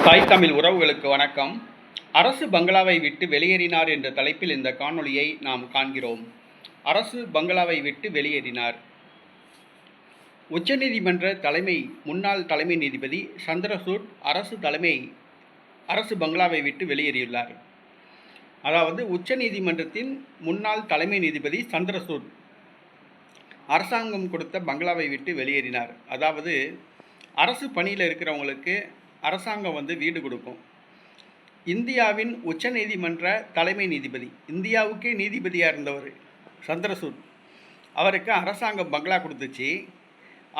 தாய் தமிழ் உறவுகளுக்கு வணக்கம். அரசு பங்களாவை விட்டு வெளியேறினார் என்ற தலைப்பில் இந்த காணொளியை நாம் காண்கிறோம். அரசு பங்களாவை விட்டு வெளியேறினார். உச்சநீதிமன்ற முன்னாள் தலைமை நீதிபதி சந்திரசூட் அரசு பங்களாவை விட்டு வெளியேறியுள்ளார். அதாவது உச்சநீதிமன்றத்தின் முன்னாள் தலைமை நீதிபதி சந்திரசூட் அரசாங்கம் கொடுத்த பங்களாவை விட்டு வெளியேறினார். அதாவது அரசு பணியில் இருக்கிறவங்களுக்கு அரசாங்கம் வீடு கொடுக்கும். இந்தியாவின் உச்சநீதிமன்ற தலைமை நீதிபதி, இந்தியாவுக்கே நீதிபதியாக இருந்தவர் சந்திரசூட், அவருக்கு அரசாங்கம் பங்களா கொடுத்துச்சு.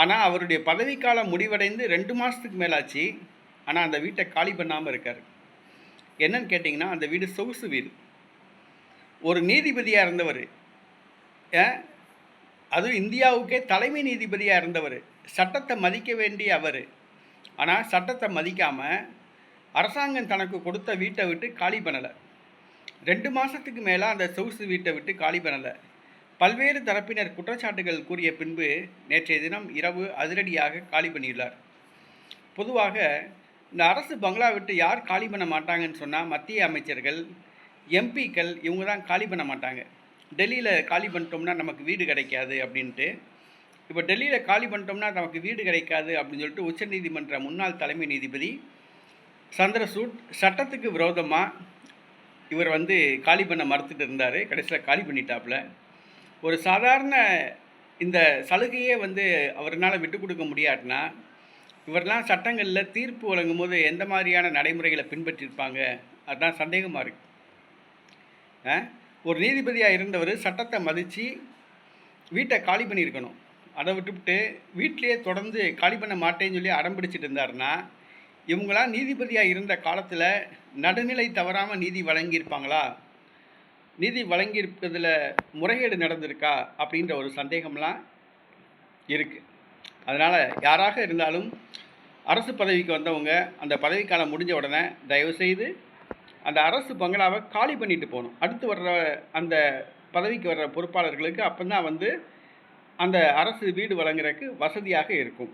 ஆனால் அவருடைய பதவிக்காலம் முடிவடைந்து 2 மாதத்துக்கு மேலாச்சு. ஆனால் அந்த வீட்டை காலி பண்ணாமல் இருக்கார். என்னன்னு கேட்டிங்கன்னா, அந்த வீடு சொகுசு வீடு. ஒரு நீதிபதியாக இருந்தவர், அதுவும் இந்தியாவுக்கே தலைமை நீதிபதியாக இருந்தவர், சட்டத்தை மதிக்க வேண்டிய அவர். ஆனால் சட்டத்தை மதிக்காமல் அரசாங்கம் தனக்கு கொடுத்த வீட்டை விட்டு காலி பண்ணலை. 2 மாதத்துக்கு மேலே அந்த சொகுசு வீட்டை விட்டு காலி பண்ணலை. பல்வேறு தரப்பினர் குற்றச்சாட்டுகள் கூறிய பின்பு நேற்றைய தினம் இரவு அதிரடியாக காலி பண்ணியுள்ளார். பொதுவாக இந்த அரசு பங்களா விட்டு யார் காலி பண்ண மாட்டாங்கன்னு சொன்னால், மத்திய அமைச்சர்கள், எம்பிக்கள், இவங்க தான் காலி பண்ண மாட்டாங்க. டெல்லியில் காலி பண்ணிட்டோம்னா நமக்கு வீடு கிடைக்காது அப்படின்ட்டு. இப்போ டெல்லியில் காலி பண்ணிட்டோம்னா நமக்கு வீடு கிடைக்காது அப்படின்னு சொல்லிட்டு உச்சநீதிமன்ற முன்னாள் தலைமை நீதிபதி சந்திரசூட் சட்டத்துக்கு விரோதமாக இவர் காலி பண்ண மறுத்துட்டு இருந்தார். கடைசியில் காலி பண்ணிட்டாப்புல. ஒரு சாதாரண இந்த சலுகையே அவரால் விட்டு கொடுக்க முடியாதுன்னா, இவரெல்லாம் சட்டங்களில் தீர்ப்பு வழங்கும் போது எந்த மாதிரியான நடைமுறைகளை பின்பற்றியிருப்பாங்க, அதுதான் சந்தேகமாக இருக்குது. ஒரு நீதிபதியாக இருந்தவர் சட்டத்தை மதித்து வீட்டை காலி பண்ணியிருக்கணும். அதை விட்டுவிட்டு வீட்டிலேயே தொடர்ந்து காலி பண்ண மாட்டேன்னு சொல்லி அடம் பிடிச்சிட்டு இருந்தாருன்னா, இவங்களாம் நீதிபதியாக இருந்த காலத்தில் நடுநிலை தவறாமல் நீதி வழங்கியிருப்பாங்களா, நீதி வழங்கியிருப்பதில் முறைகேடு நடந்திருக்கா அப்படின்ற ஒரு சந்தேகம்லாம் இருக்குது. அதனால் யாராக இருந்தாலும் அரசு பதவிக்கு வந்தவங்க அந்த பதவிக்காலம் முடிஞ்ச உடனே தயவுசெய்து அந்த அரசு பங்களாவை காலி பண்ணிட்டு போகணும். அடுத்து வர்ற அந்த பதவிக்கு வர்ற பொறுப்பாளர்களுக்கு அப்போ தான் அந்த அரசு வீடு வழங்குறதுக்கு வசதியாக இருக்கும்.